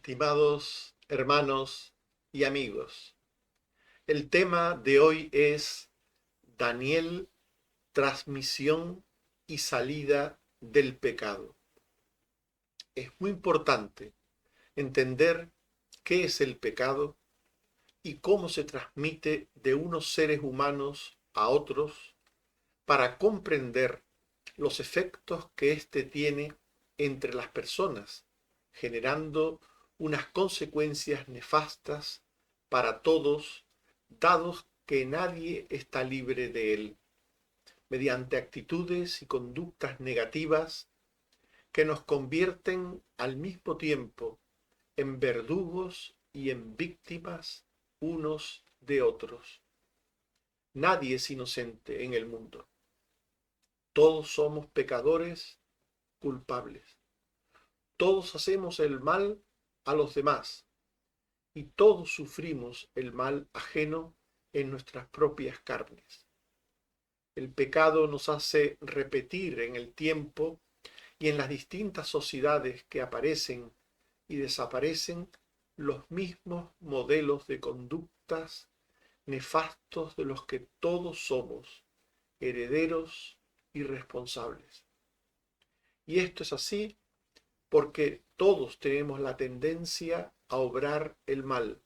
Estimados hermanos y amigos, el tema de hoy es Daniel, transmisión y salida del pecado. Es muy importante entender qué es el pecado y cómo se transmite de unos seres humanos a otros para comprender los efectos que éste tiene entre las personas, generando unas consecuencias nefastas para todos, dados que nadie está libre de él, mediante actitudes y conductas negativas que nos convierten al mismo tiempo en verdugos y en víctimas unos de otros. Nadie es inocente en el mundo. Todos somos pecadores culpables. Todos hacemos el mal a los demás y todos sufrimos el mal ajeno en nuestras propias carnes. El pecado nos hace repetir en el tiempo y en las distintas sociedades que aparecen y desaparecen los mismos modelos de conductas nefastos de los que todos somos herederos y responsables. Y esto es así porque todos tenemos la tendencia a obrar el mal,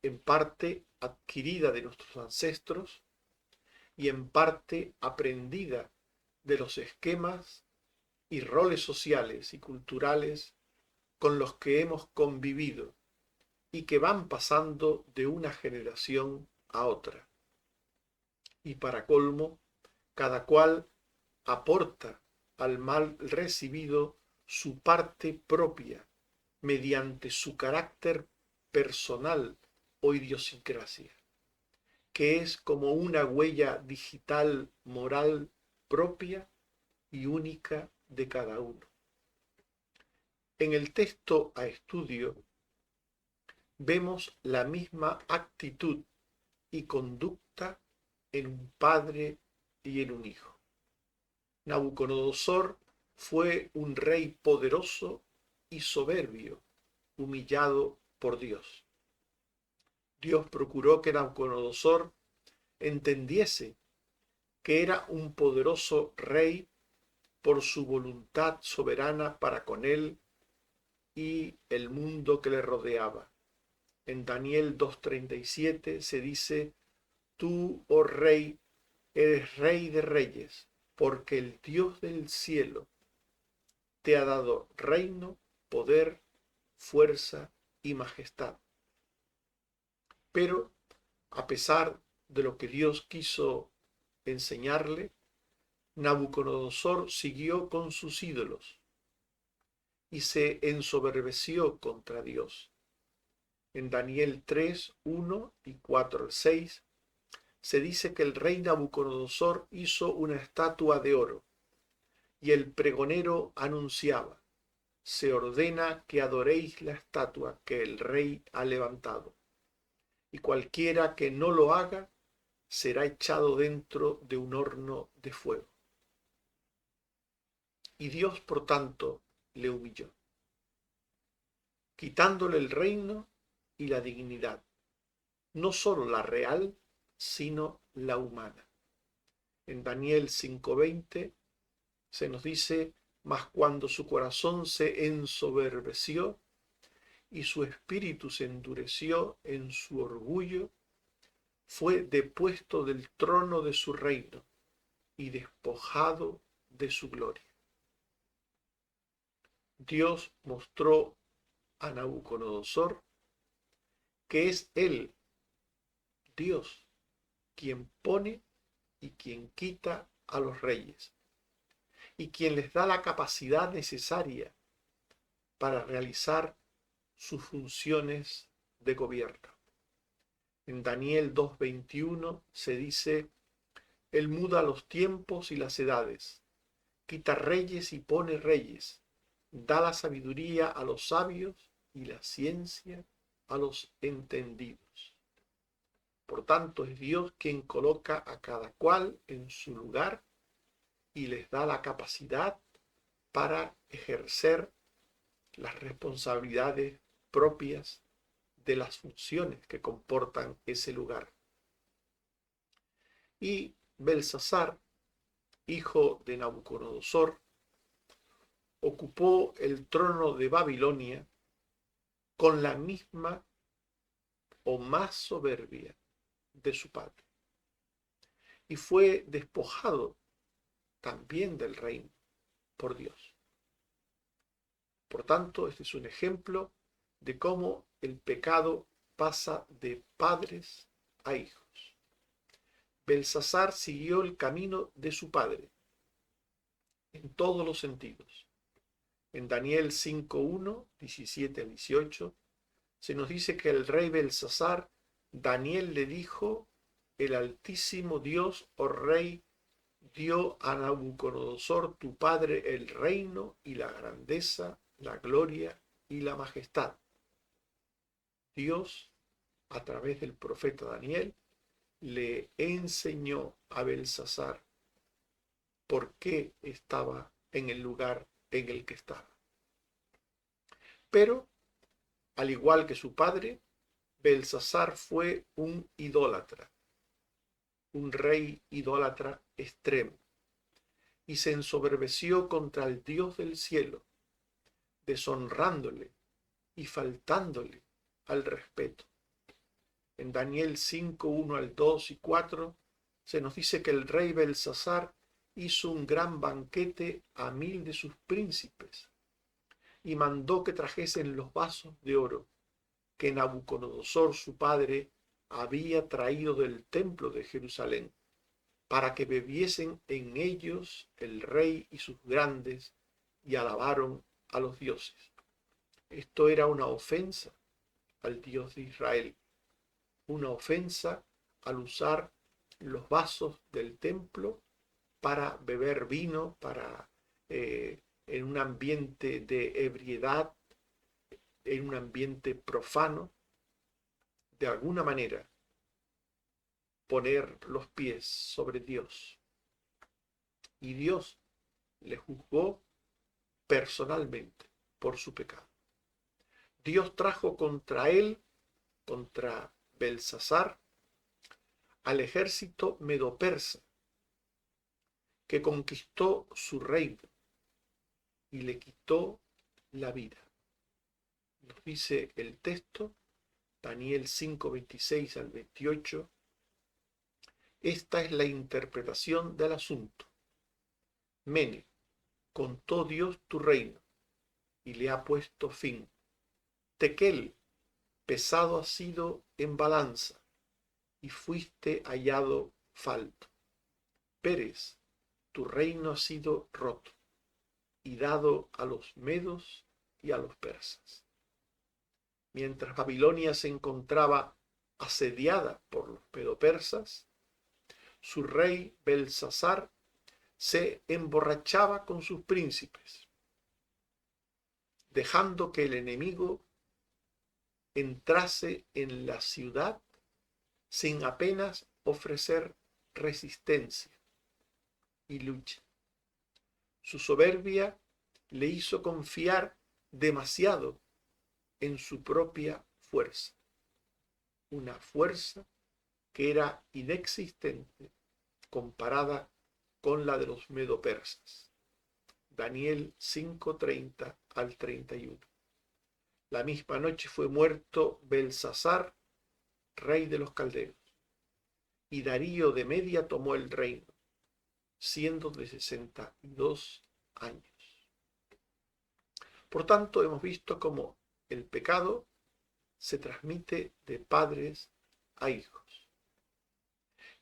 en parte adquirida de nuestros ancestros y en parte aprendida de los esquemas y roles sociales y culturales con los que hemos convivido y que van pasando de una generación a otra. Y para colmo, cada cual aporta al mal recibido su parte propia mediante su carácter personal o idiosincrasia, que es como una huella digital moral propia y única de cada uno. En el texto a estudio vemos la misma actitud y conducta en un padre y en un hijo. Nabucodonosor fue un rey poderoso y soberbio, humillado por Dios. Dios procuró que Nabucodonosor entendiese que era un poderoso rey por su voluntad soberana para con él y el mundo que le rodeaba. En Daniel 2:37 se dice: Tú, oh rey, eres rey de reyes, porque el Dios del cielo te ha dado reino, poder, fuerza y majestad. Pero, a pesar de lo que Dios quiso enseñarle, Nabucodonosor siguió con sus ídolos y se ensoberbeció contra Dios. En Daniel 3, 1 y 4 al 6 se dice que el rey Nabucodonosor hizo una estatua de oro y el pregonero anunciaba: se ordena que adoréis la estatua que el rey ha levantado, y cualquiera que no lo haga será echado dentro de un horno de fuego. Y Dios, por tanto, le humilló, quitándole el reino y la dignidad, no sólo la real, sino la humana. En Daniel 5:20 se nos dice: mas cuando su corazón se ensoberbeció y su espíritu se endureció en su orgullo, fue depuesto del trono de su reino y despojado de su gloria. Dios mostró a Nabucodonosor que es Él, Dios, quien pone y quien quita a los reyes, y quien les da la capacidad necesaria para realizar sus funciones de gobierno. En Daniel 2:21 se dice: Él muda los tiempos y las edades, quita reyes y pone reyes, da la sabiduría a los sabios y la ciencia a los entendidos. Por tanto, es Dios quien coloca a cada cual en su lugar y les da la capacidad para ejercer las responsabilidades propias de las funciones que comportan ese lugar. Y Belsasar, hijo de Nabucodonosor, ocupó el trono de Babilonia con la misma o más soberbia de su padre, y fue despojado también del reino por Dios. Por tanto, este es un ejemplo de cómo el pecado pasa de padres a hijos. Belsasar siguió el camino de su padre en todos los sentidos. En Daniel 5:1, 17 al 18, se nos dice que el rey Belsasar, Daniel le dijo: el Altísimo Dios, oh rey, dio a Nabucodonosor tu padre el reino y la grandeza, la gloria y la majestad. Dios, a través del profeta Daniel, le enseñó a Belsasar por qué estaba en el lugar en el que estaba. Pero, al igual que su padre, Belsasar fue un idólatra, un rey idólatra extremo, y se ensoberbeció contra el Dios del cielo, deshonrándole y faltándole al respeto. En Daniel 5:1 al 2 y 4 se nos dice que el rey Belsasar hizo un gran banquete a 1000 de sus príncipes y mandó que trajesen los vasos de oro que Nabucodonosor su padre había traído del templo de Jerusalén, para que bebiesen en ellos el rey y sus grandes, y alabaron a los dioses. Esto era una ofensa al Dios de Israel, una ofensa al usar los vasos del templo para beber vino, en un ambiente de ebriedad, en un ambiente profano, de alguna manera poner los pies sobre Dios. Y Dios le juzgó personalmente por su pecado. Dios trajo contra él, contra Belsasar, al ejército medo-persa, que conquistó su reino y le quitó la vida. Nos dice el texto, Daniel 5:26 al 28, esta es la interpretación del asunto. Mene, contó Dios tu reino y le ha puesto fin. Tequel, pesado has sido en balanza y fuiste hallado falto. Pérez, tu reino ha sido roto y dado a los medos y a los persas. Mientras Babilonia se encontraba asediada por los medo-persas, su rey Belsasar se emborrachaba con sus príncipes, dejando que el enemigo entrase en la ciudad sin apenas ofrecer resistencia y lucha. Su soberbia le hizo confiar demasiado en su propia fuerza, una fuerza que era inexistente comparada con la de los medo-persas. Daniel 5:30 al 31. La misma noche fue muerto Belsasar, rey de los caldeos, y Darío de Media tomó el reino, siendo de 62 años. Por tanto, hemos visto cómo el pecado se transmite de padres a hijos.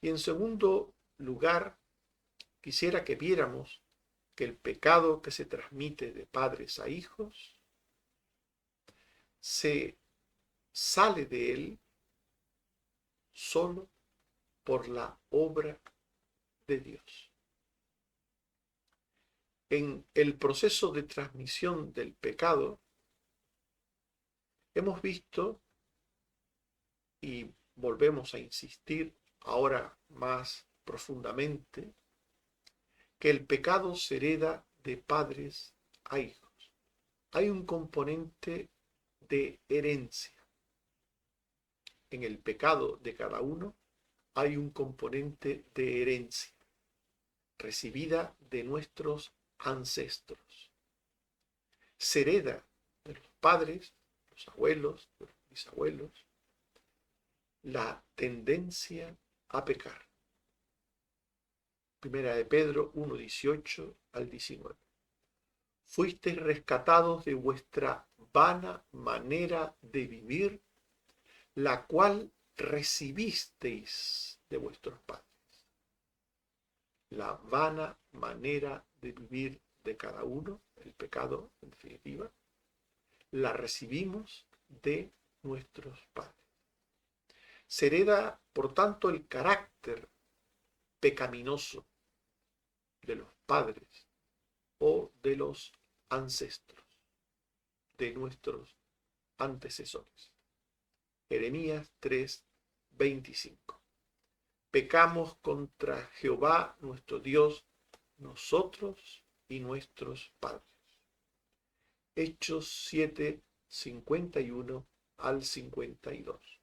Y en segundo lugar, quisiera que viéramos que el pecado que se transmite de padres a hijos se sale de él solo por la obra de Dios. En el proceso de transmisión del pecado, hemos visto, y volvemos a insistir ahora más profundamente, que el pecado se hereda de padres a hijos. hay un componente de herencia. En el pecado de cada uno hay un componente de herencia recibida de nuestros ancestros. Se hereda de los padres, los abuelos, de los bisabuelos, la tendencia a pecar. Primera de Pedro 1:18 al 19. Fuisteis rescatados de vuestra vana manera de vivir, la cual recibisteis de vuestros padres. La vana manera de vivir de cada uno, el pecado en definitiva, la recibimos de nuestros padres. Se hereda, por tanto, el carácter pecaminoso de los padres o de los ancestros, de nuestros antecesores. Jeremías 3:25. Pecamos contra Jehová nuestro Dios, nosotros y nuestros padres. Hechos 7:51 al 52.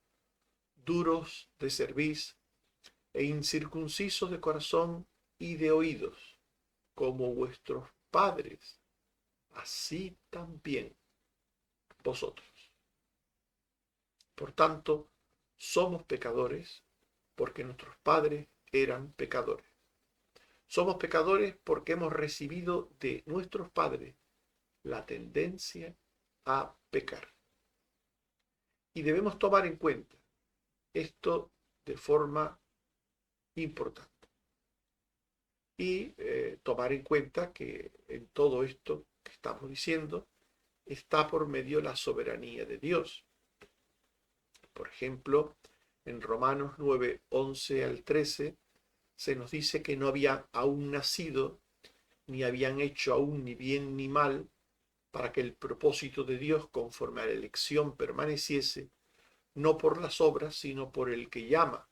Duros de cerviz e incircuncisos de corazón y de oídos, como vuestros padres, así también vosotros. Por tanto, somos pecadores porque nuestros padres eran pecadores. Somos pecadores porque hemos recibido de nuestros padres la tendencia a pecar. Y debemos tomar en cuenta esto de forma importante. Y tomar en cuenta que en todo esto que estamos diciendo está por medio la soberanía de Dios. Por ejemplo, en Romanos 9:11 al 13 se nos dice que no habían aún nacido, ni habían hecho aún ni bien ni mal, para que el propósito de Dios conforme a la elección permaneciese, no por las obras, sino por el que llama.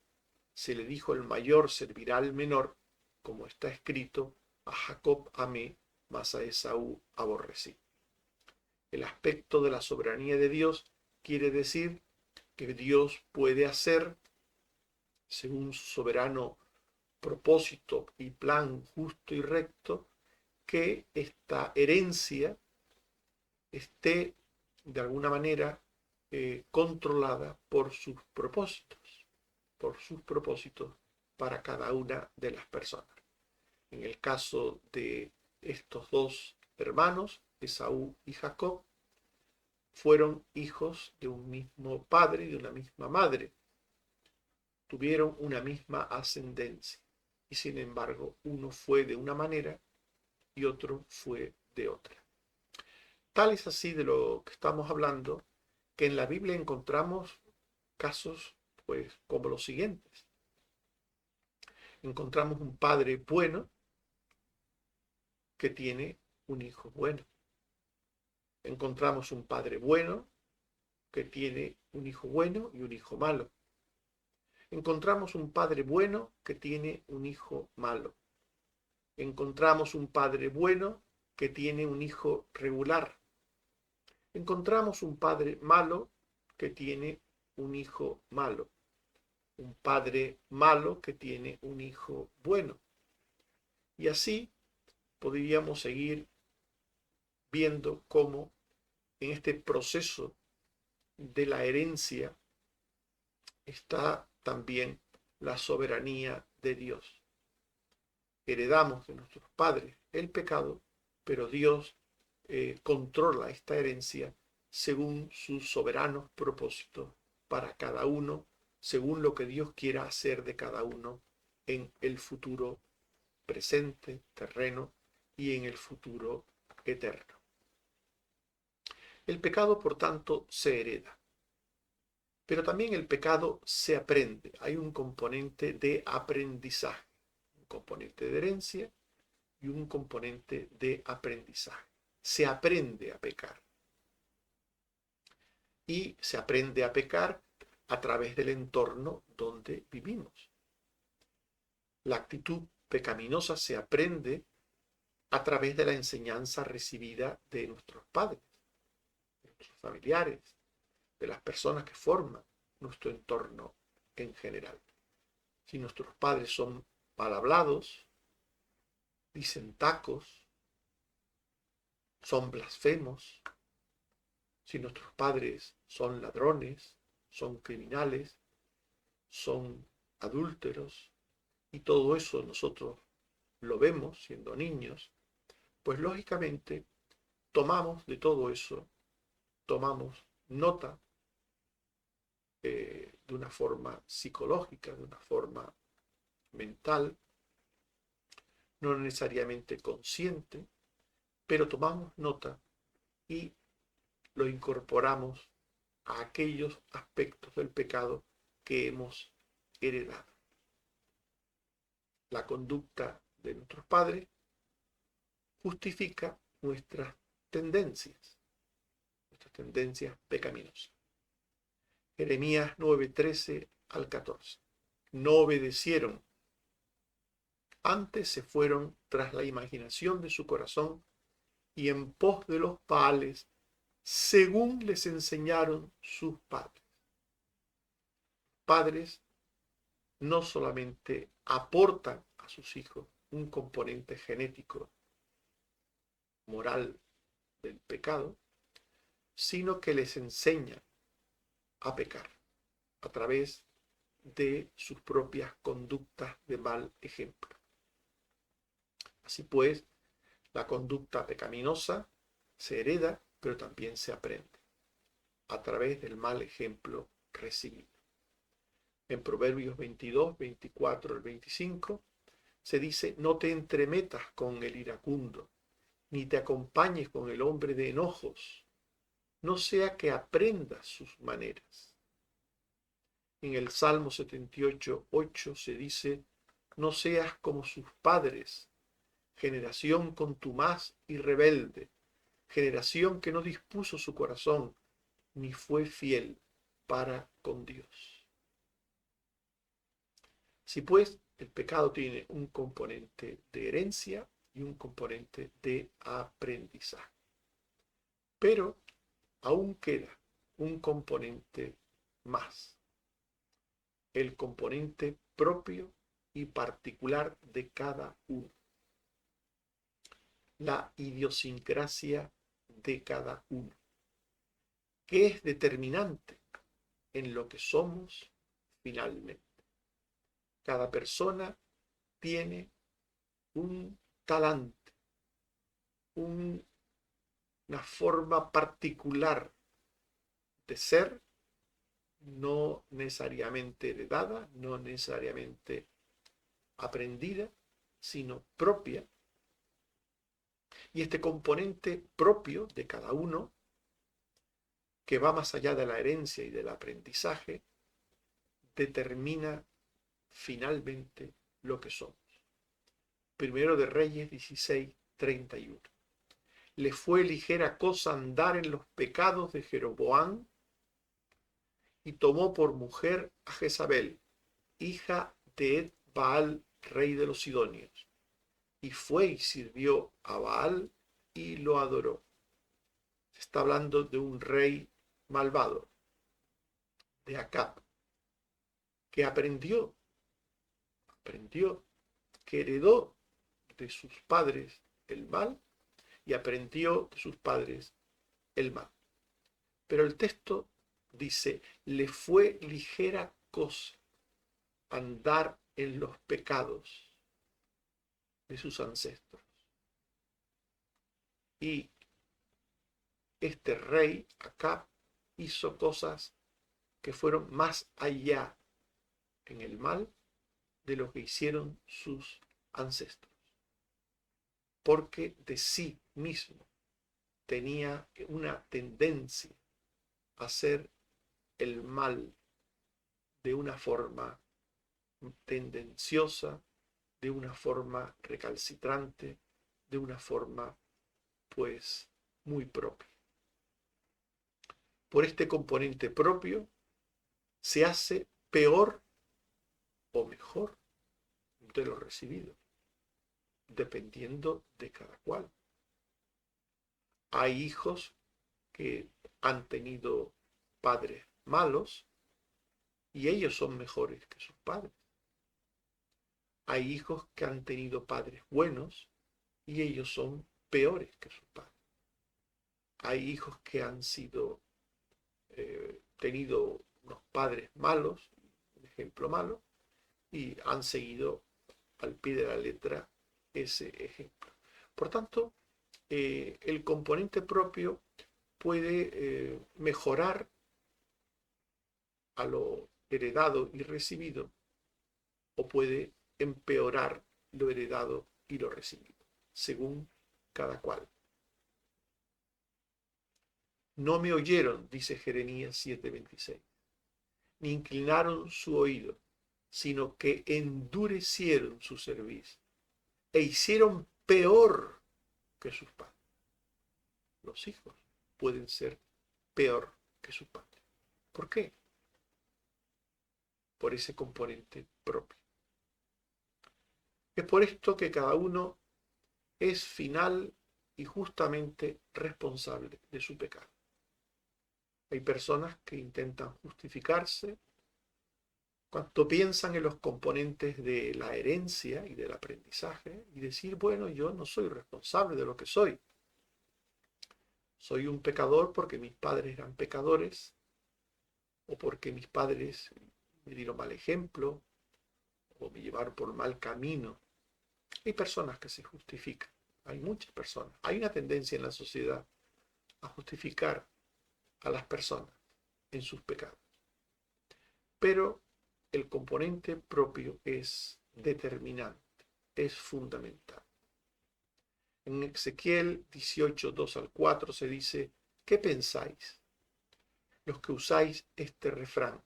Se le dijo: el mayor servirá al menor, como está escrito: a Jacob amé, mas a Esaú aborrecí. El aspecto de la soberanía de Dios quiere decir que Dios puede hacer, según su soberano propósito y plan justo y recto, que esta herencia esté de alguna manera controlada por sus propósitos para cada una de las personas. En el caso de estos dos hermanos, Esaú y Jacob, fueron hijos de un mismo padre y de una misma madre. Tuvieron una misma ascendencia y sin embargo uno fue de una manera y otro fue de otra. Tal es así de lo que estamos hablando, que en la Biblia encontramos casos pues como los siguientes. Encontramos un padre bueno que tiene un hijo bueno. Encontramos un padre bueno que tiene un hijo bueno y un hijo malo. Encontramos un padre bueno que tiene un hijo malo. Encontramos un padre bueno que tiene un hijo regular. Encontramos un padre malo que tiene un hijo malo. Un padre malo que tiene un hijo bueno. Y así podríamos seguir viendo cómo en este proceso de la herencia está también la soberanía de Dios. Heredamos de nuestros padres el pecado, pero Dios controla esta herencia según sus soberanos propósitos para cada uno, según lo que Dios quiera hacer de cada uno en el futuro presente, terreno, y en el futuro eterno. El pecado, por tanto, se hereda. Pero también el pecado se aprende. Hay un componente de aprendizaje, un componente de herencia y un componente de aprendizaje. Se aprende a pecar. Y se aprende a pecar a través del entorno donde vivimos. La actitud pecaminosa se aprende a través de la enseñanza recibida de nuestros padres. familiares, de las personas que forman nuestro entorno en general. Si nuestros padres son mal hablados, dicen tacos, son blasfemos, si nuestros padres son ladrones, son criminales, son adúlteros, y todo eso nosotros lo vemos siendo niños, pues lógicamente tomamos de todo eso, tomamos nota de una forma psicológica, de una forma mental, no necesariamente consciente, pero tomamos nota y lo incorporamos a aquellos aspectos del pecado que hemos heredado. La conducta de nuestros padres justifica nuestras tendencias pecaminosas. Jeremías 9:13 al 14. No obedecieron, antes se fueron tras la imaginación de su corazón y en pos de los Baales, según les enseñaron sus padres. Padres no solamente aportan a sus hijos un componente genético, moral del pecado, sino que les enseñan a pecar a través de sus propias conductas de mal ejemplo. Así pues, la conducta pecaminosa se hereda, pero también se aprende a través del mal ejemplo recibido. En Proverbios 22, 24 al 25 se dice: no te entremetas con el iracundo, ni te acompañes con el hombre de enojos, no sea que aprendas sus maneras. En el Salmo 78, 8 se dice: no seas como sus padres, generación contumaz y rebelde, generación que no dispuso su corazón, ni fue fiel para con Dios. Si pues el pecado tiene un componente de herencia y un componente de aprendizaje, pero aún queda un componente más, el componente propio y particular de cada uno, la idiosincrasia de cada uno, que es determinante en lo que somos finalmente. Cada persona tiene un talante, una forma particular de ser, no necesariamente heredada, no necesariamente aprendida, sino propia. Y este componente propio de cada uno, que va más allá de la herencia y del aprendizaje, determina finalmente lo que somos. Primero de Reyes 16:31. Le fue ligera cosa andar en los pecados de Jeroboam, y tomó por mujer a Jezabel, hija de Ed-Baal, rey de los Sidonios, y fue y sirvió a Baal y lo adoró. Se está hablando de un rey malvado, de Acab, que aprendió, que heredó de sus padres el mal y aprendió de sus padres el mal. Pero el texto dice: le fue ligera cosa andar en los pecados de sus ancestros. Y este rey Acab hizo cosas que fueron más allá en el mal de lo que hicieron sus ancestros, porque de sí mismo tenía una tendencia a hacer el mal de una forma tendenciosa, de una forma recalcitrante, de una forma pues muy propia. Por este componente propio se hace peor o mejor de lo recibido, dependiendo de cada cual. Hay hijos que han tenido padres malos y ellos son mejores que sus padres. Hay hijos que han tenido padres buenos y ellos son peores que sus padres. Hay hijos que han tenido unos padres malos, un ejemplo malo, y han seguido al pie de la letra ese ejemplo. Por tanto, el componente propio puede mejorar a lo heredado y recibido, o puede empeorar lo heredado y lo recibido, según cada cual. No me oyeron, dice Jeremías 7:26, ni inclinaron su oído, sino que endurecieron su cerviz e hicieron peor que sus padres. Los hijos pueden ser peor que sus padres. ¿Por qué? Por ese componente propio. Es por esto que cada uno es final y justamente responsable de su pecado. Hay personas que intentan justificarse cuando piensan en los componentes de la herencia y del aprendizaje y decir, bueno, yo no soy responsable de lo que soy. Soy un pecador porque mis padres eran pecadores o porque mis padres me dieron mal ejemplo o me llevaron por mal camino. Hay personas que se justifican, hay muchas personas. Hay una tendencia en la sociedad a justificar a las personas en sus pecados. Pero el componente propio es determinante, es fundamental. En Ezequiel 18, 2 al 4 se dice, ¿qué pensáis? Los que usáis este refrán,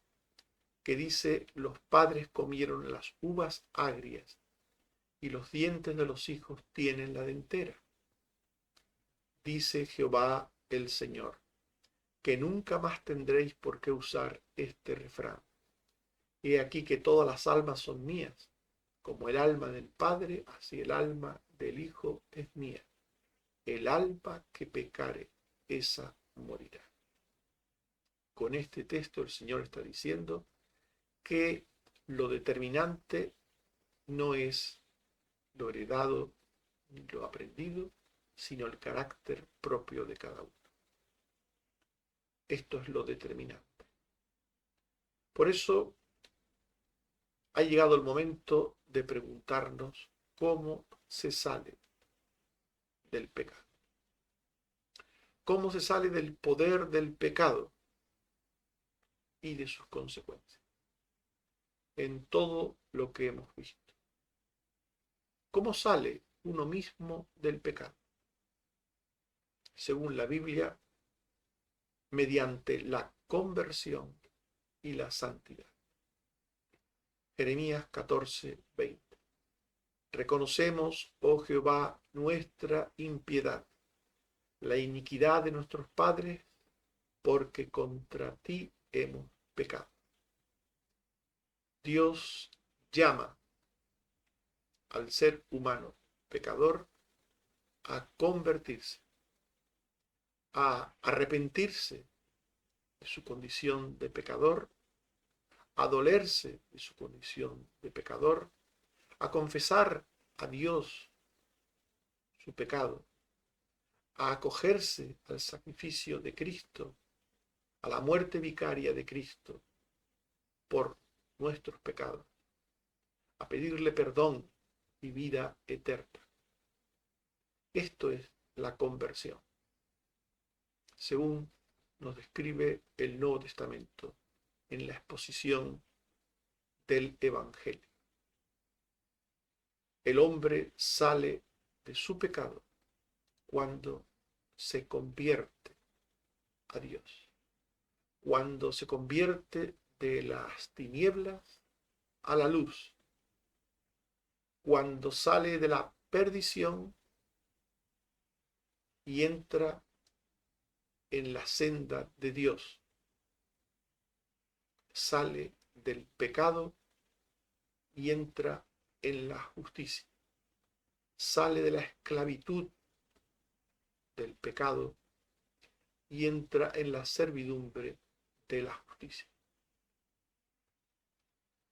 que dice, los padres comieron las uvas agrias y los dientes de los hijos tienen la dentera. Dice Jehová el Señor, que nunca más tendréis por qué usar este refrán. He aquí que todas las almas son mías, como el alma del Padre, así el alma del Hijo es mía. El alma que pecare, esa morirá. Con este texto el Señor está diciendo que lo determinante no es lo heredado ni lo aprendido, sino el carácter propio de cada uno. Esto es lo determinante. Por eso ha llegado el momento de preguntarnos cómo se sale del pecado. ¿Cómo se sale del poder del pecado y de sus consecuencias? En todo lo que hemos visto. ¿Cómo sale uno mismo del pecado? Según la Biblia, mediante la conversión y la santidad. Jeremías 14:20. Reconocemos, oh Jehová, nuestra impiedad, la iniquidad de nuestros padres, porque contra ti hemos pecado. Dios llama al ser humano pecador a convertirse, a arrepentirse de su condición de pecador, a dolerse de su condición de pecador, a confesar a Dios su pecado, a acogerse al sacrificio de Cristo, a la muerte vicaria de Cristo por nuestros pecados, a pedirle perdón y vida eterna. Esto es la conversión, según nos describe el Nuevo Testamento en la exposición del Evangelio. El hombre sale de su pecado cuando se convierte a Dios, cuando se convierte de las tinieblas a la luz, cuando sale de la perdición y entra en la senda de Dios, sale del pecado y entra en la justicia, sale de la esclavitud del pecado y entra en la servidumbre de la justicia.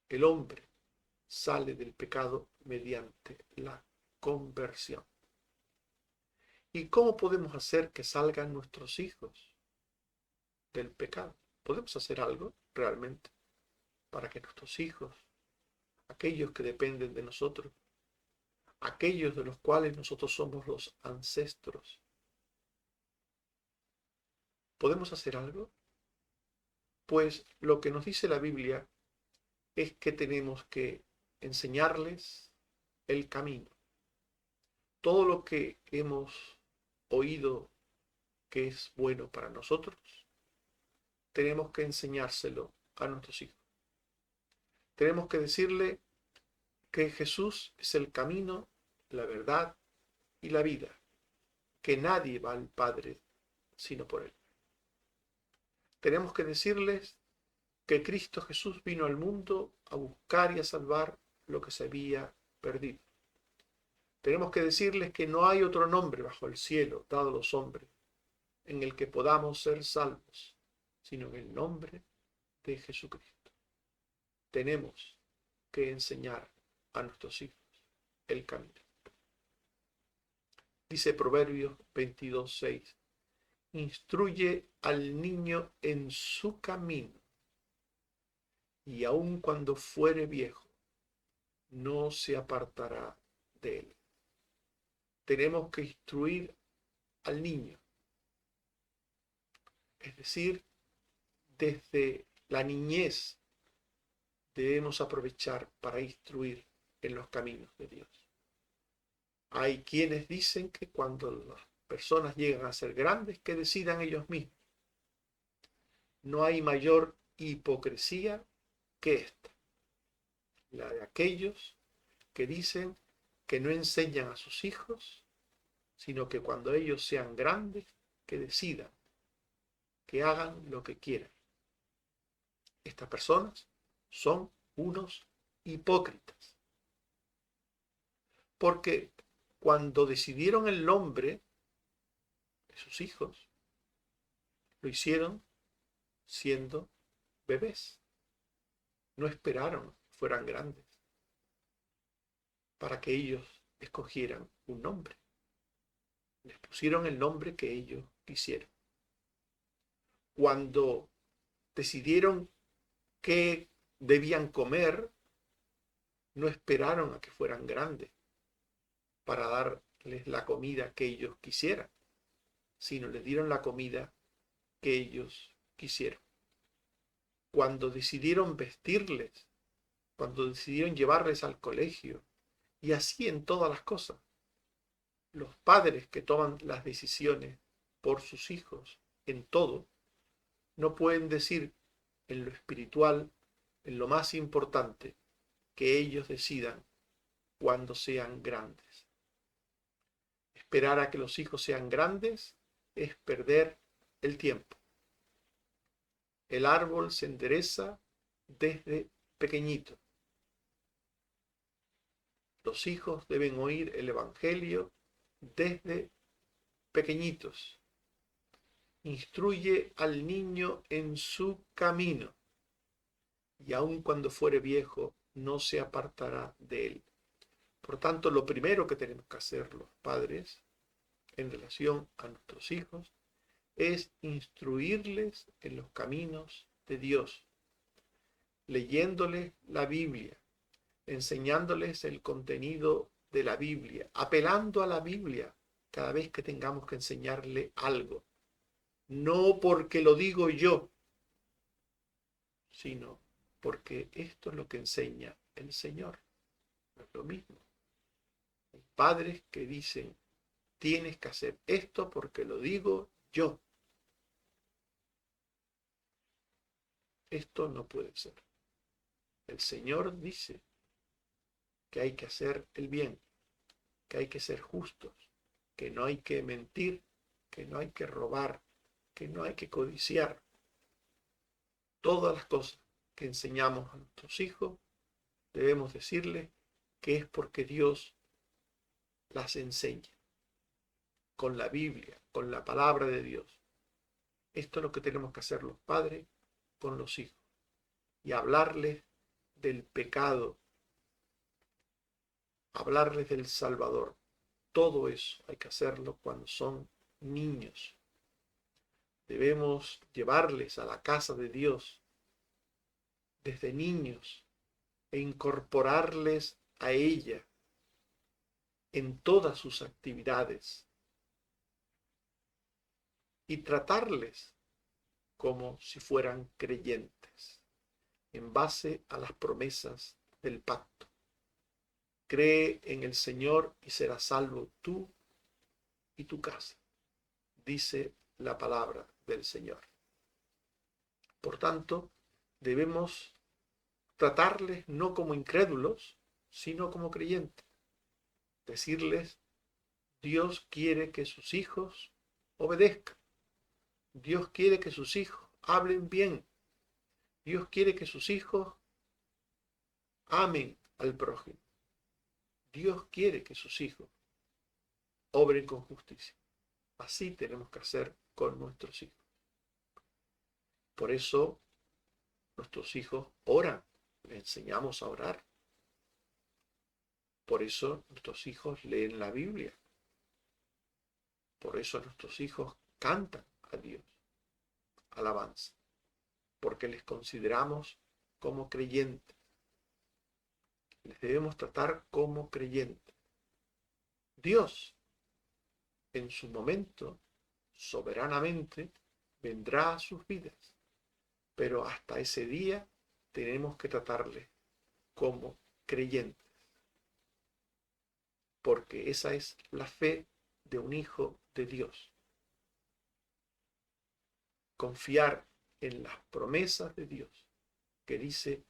El hombre sale del pecado mediante la conversión. ¿Y cómo podemos hacer que salgan nuestros hijos del pecado? ¿Podemos hacer algo realmente para que nuestros hijos, aquellos que dependen de nosotros, aquellos de los cuales nosotros somos los ancestros, podemos hacer algo? Pues lo que nos dice la Biblia es que tenemos que enseñarles el camino. Todo lo que hemos oído que es bueno para nosotros, tenemos que enseñárselo a nuestros hijos. Tenemos que decirle que Jesús es el camino, la verdad y la vida, que nadie va al Padre sino por Él. Tenemos que decirles que Cristo Jesús vino al mundo a buscar y a salvar lo que se había perdido. Tenemos que decirles que no hay otro nombre bajo el cielo dado a los hombres en el que podamos ser salvos, sino en el nombre de Jesucristo. Tenemos que enseñar a nuestros hijos el camino. Dice Proverbios 22:6, instruye al niño en su camino, y aun cuando fuere viejo, no se apartará de él. Tenemos que instruir al niño, es decir, desde la niñez debemos aprovechar para instruir en los caminos de Dios. Hay quienes dicen que cuando las personas llegan a ser grandes, que decidan ellos mismos. No hay mayor hipocresía que esta, la de aquellos que dicen que no enseñan a sus hijos, sino que cuando ellos sean grandes, que decidan, que hagan lo que quieran. Estas personas son unos hipócritas, porque cuando decidieron el nombre de sus hijos, lo hicieron siendo bebés. No esperaron que fueran grandes para que ellos escogieran un nombre. Les pusieron el nombre que ellos quisieron. Cuando decidieron qué debían comer, no esperaron a que fueran grandes para darles la comida que ellos quisieran, sino les dieron la comida que ellos quisieron. Cuando decidieron vestirles, cuando decidieron llevarles al colegio, y así en todas las cosas, los padres que toman las decisiones por sus hijos en todo, no pueden decir en lo espiritual, en lo más importante, que ellos decidan cuando sean grandes. Esperar a que los hijos sean grandes es perder el tiempo. El árbol se endereza desde pequeñito. Los hijos deben oír el Evangelio desde pequeñitos. Instruye al niño en su camino, y aun cuando fuere viejo, no se apartará de él. Por tanto, lo primero que tenemos que hacer los padres en relación a nuestros hijos es instruirles en los caminos de Dios, leyéndoles la Biblia, enseñándoles el contenido de la Biblia, apelando a la Biblia cada vez que tengamos que enseñarle algo. No porque lo digo yo, sino porque esto es lo que enseña el Señor. No es lo mismo. Hay padres que dicen, tienes que hacer esto porque lo digo yo. Esto no puede ser. El Señor dice que hay que hacer el bien, que hay que ser justos, que no hay que mentir, que no hay que robar, que no hay que codiciar. Todas las cosas que enseñamos a nuestros hijos, debemos decirles que es porque Dios las enseña, con la Biblia, con la palabra de Dios. Esto es lo que tenemos que hacer los padres con los hijos y hablarles del pecado, hablarles del Salvador. Todo eso hay que hacerlo cuando son niños. Debemos llevarles a la casa de Dios desde niños e incorporarles a ella en todas sus actividades y tratarles como si fueran creyentes, en base a las promesas del pacto. Cree en el Señor y serás salvo tú y tu casa, dice la palabra del Señor. Por tanto, debemos tratarles no como incrédulos, sino como creyentes. Decirles, Dios quiere que sus hijos obedezcan. Dios quiere que sus hijos hablen bien. Dios quiere que sus hijos amen al prójimo. Dios quiere que sus hijos obren con justicia. Así tenemos que hacer con nuestros hijos. Por eso nuestros hijos oran, les enseñamos a orar. Por eso nuestros hijos leen la Biblia. Por eso nuestros hijos cantan a Dios, alabanza, porque les consideramos como creyentes. Les debemos tratar como creyentes. Dios, en su momento, soberanamente, vendrá a sus vidas, pero hasta ese día tenemos que tratarles como creyentes, porque esa es la fe de un hijo de Dios. Confiar en las promesas de Dios, que dice,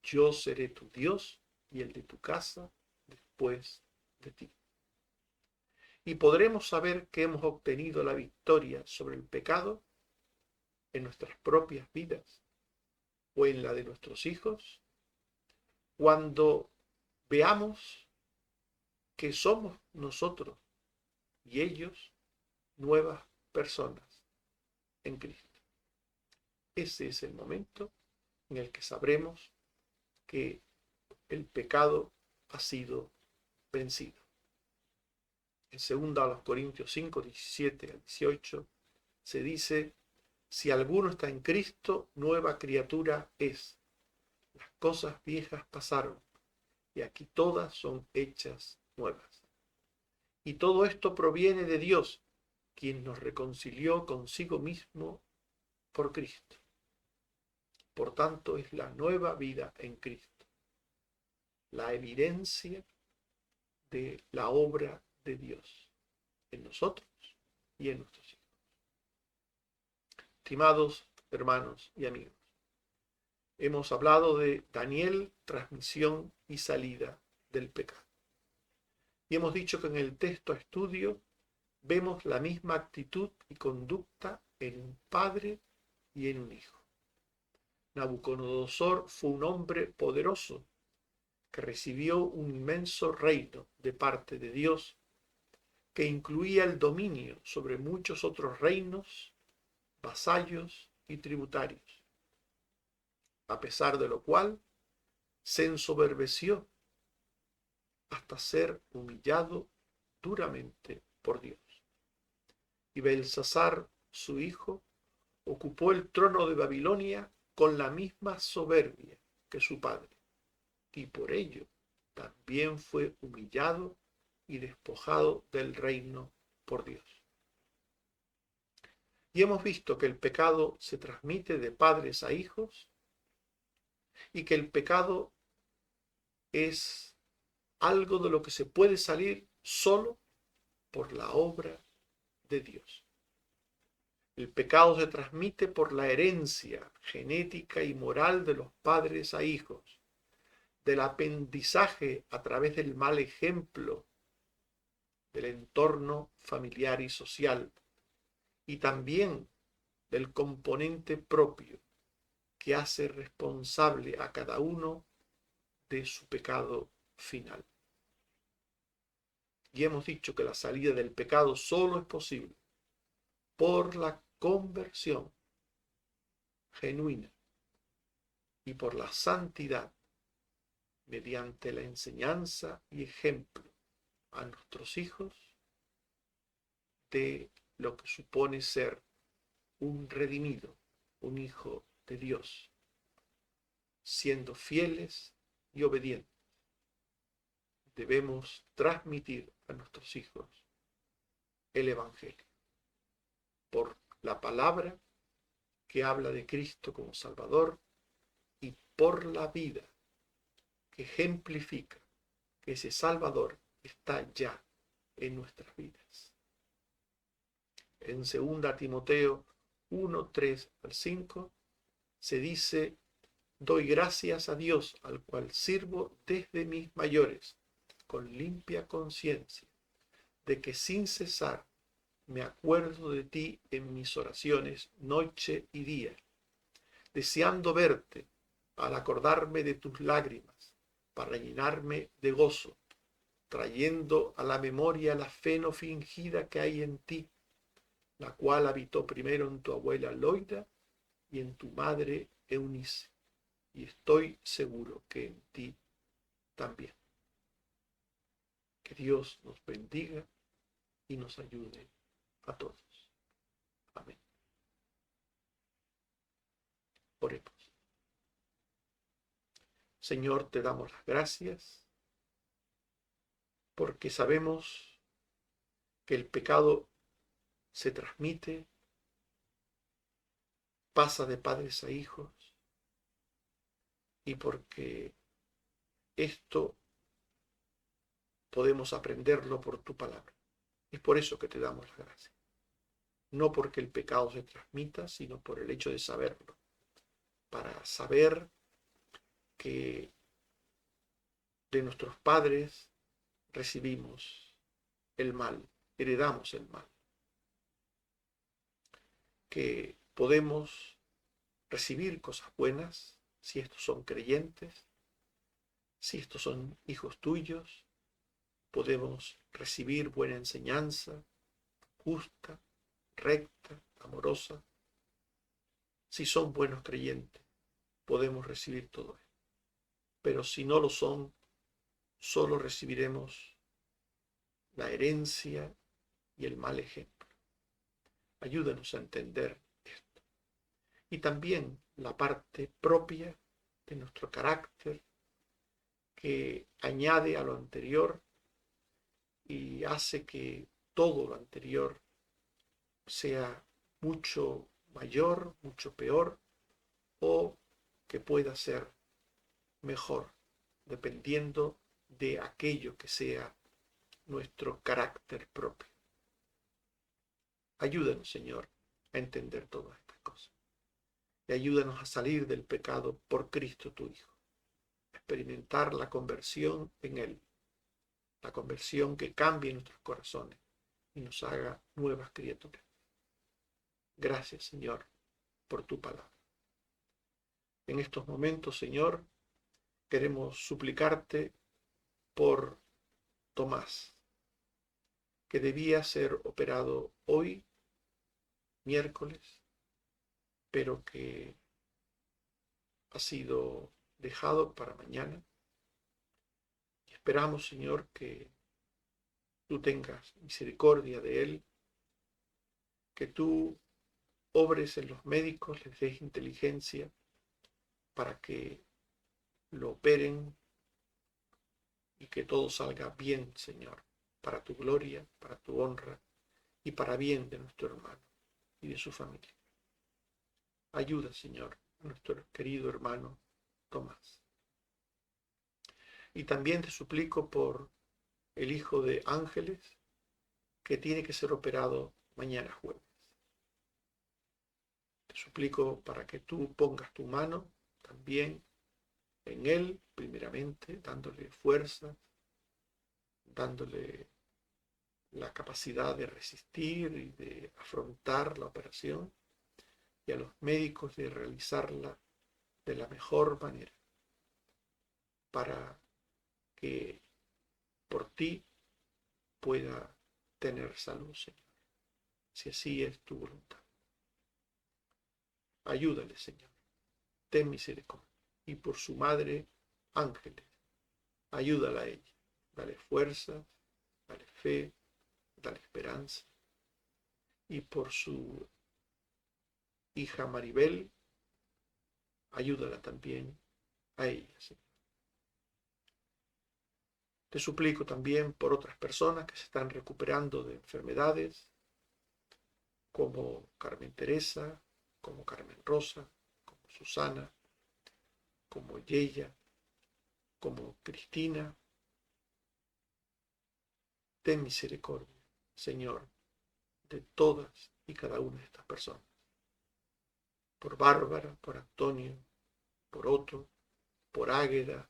yo seré tu Dios y el de tu casa después de ti. Y podremos saber que hemos obtenido la victoria sobre el pecado en nuestras propias vidas o en la de nuestros hijos cuando veamos que somos nosotros y ellos nuevas personas en Cristo. Ese es el momento en el que sabremos que el pecado ha sido vencido. En 2 Corintios 5, 17 al 18 se dice, si alguno está en Cristo, nueva criatura es. Las cosas viejas pasaron y aquí todas son hechas nuevas. Y todo esto proviene de Dios, quien nos reconcilió consigo mismo por Cristo. Por tanto, es la nueva vida en Cristo, la evidencia de la obra de Dios en nosotros y en nuestros hijos. Estimados hermanos y amigos, hemos hablado de Daniel, transmisión y salida del pecado. Y hemos dicho que en el texto a estudio vemos la misma actitud y conducta en un padre y en un hijo. Nabucodonosor fue un hombre poderoso que recibió un inmenso reino de parte de Dios que incluía el dominio sobre muchos otros reinos, vasallos y tributarios, a pesar de lo cual se ensoberbeció hasta ser humillado duramente por Dios. Y Belsasar, su hijo, ocupó el trono de Babilonia con la misma soberbia que su padre, y por ello también fue humillado y despojado del reino por Dios. Y hemos visto que el pecado se transmite de padres a hijos y que el pecado es algo de lo que se puede salir solo por la obra de Dios. El pecado se transmite por la herencia genética y moral de los padres a hijos, del aprendizaje a través del mal ejemplo del entorno familiar y social, y también del componente propio que hace responsable a cada uno de su pecado final. Y hemos dicho que la salida del pecado solo es posible por la conversión genuina y por la santidad mediante la enseñanza y ejemplo a nuestros hijos de lo que supone ser un redimido, un hijo de Dios, siendo fieles y obedientes. Debemos transmitir a nuestros hijos el Evangelio por la palabra que habla de Cristo como Salvador y por la vida que ejemplifica que ese Salvador está ya en nuestras vidas. En 2 Timoteo 1, 3 al 5 se dice: doy gracias a Dios, al cual sirvo desde mis mayores, con limpia conciencia, de que sin cesar me acuerdo de ti en mis oraciones noche y día, deseando verte al acordarme de tus lágrimas, para llenarme de gozo, trayendo a la memoria la fe no fingida que hay en ti, la cual habitó primero en tu abuela Loida y en tu madre Eunice, y estoy seguro que en ti también. Que Dios nos bendiga y nos ayude a todos. Amén. Oremos. Señor, te damos las gracias porque sabemos que el pecado se transmite, pasa de padres a hijos, y porque esto podemos aprenderlo por tu palabra. Es por eso que te damos las gracias. No porque el pecado se transmita, sino por el hecho de saberlo. Para saber que de nuestros padres recibimos el mal, heredamos el mal. Que podemos recibir cosas buenas si estos son creyentes, si estos son hijos tuyos. Podemos recibir buena enseñanza, justa, recta, amorosa. Si son buenos creyentes, podemos recibir todo esto. Pero si no lo son, solo recibiremos la herencia y el mal ejemplo. Ayúdanos a entender esto. Y también la parte propia de nuestro carácter que añade a lo anterior y hace que todo lo anterior sea mucho mayor, mucho peor, o que pueda ser mejor, dependiendo de aquello que sea nuestro carácter propio. Ayúdanos, Señor, a entender todas estas cosas. Y ayúdanos a salir del pecado por Cristo tu Hijo. A experimentar la conversión en Él. La conversión que cambie nuestros corazones y nos haga nuevas criaturas. Gracias, Señor, por tu palabra. En estos momentos, Señor, queremos suplicarte por Tomás, que debía ser operado hoy, miércoles, pero que ha sido dejado para mañana. Y esperamos, Señor, que tú tengas misericordia de él, que tú obres en los médicos, les des inteligencia para que lo operen y que todo salga bien, Señor, para tu gloria, para tu honra y para bien de nuestro hermano y de su familia. Ayuda, Señor, a nuestro querido hermano Tomás. Y también te suplico por el hijo de Ángeles, que tiene que ser operado mañana jueves. Te suplico para que tú pongas tu mano también en él, primeramente, dándole fuerza, dándole la capacidad de resistir y de afrontar la operación, y a los médicos de realizarla de la mejor manera, para que por ti pueda tener salud, Señor, si así es tu voluntad. Ayúdale, Señor. Ten misericordia. Y por su madre, Ángeles, ayúdala a ella. Dale fuerza, dale fe, dale esperanza. Y por su hija Maribel, ayúdala también a ella, Señor. Te suplico también por otras personas que se están recuperando de enfermedades, como Carmen Teresa, como Carmen Rosa, como Susana, como Yeya, como Cristina. Ten misericordia, Señor, de todas y cada una de estas personas. Por Bárbara, por Antonio, por Otto, por Águeda.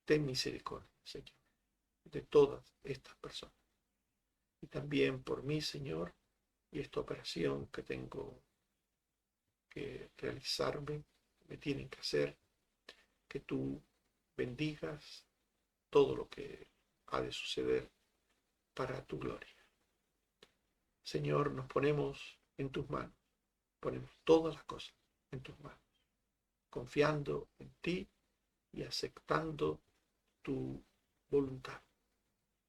Ten misericordia, Señor, de todas estas personas. Y también por mí, Señor, y esta operación que tengo que realizarme, me tienen que hacer, que tú bendigas todo lo que ha de suceder para tu gloria. Señor, nos ponemos en tus manos, ponemos todas las cosas en tus manos, confiando en ti y aceptando tu voluntad.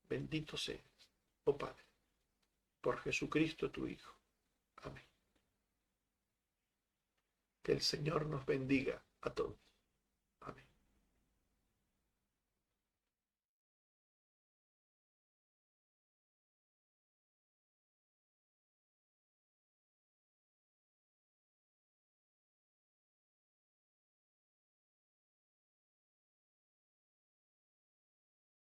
Bendito seas, oh Padre, por Jesucristo tu Hijo. Amén. Que el Señor nos bendiga a todos.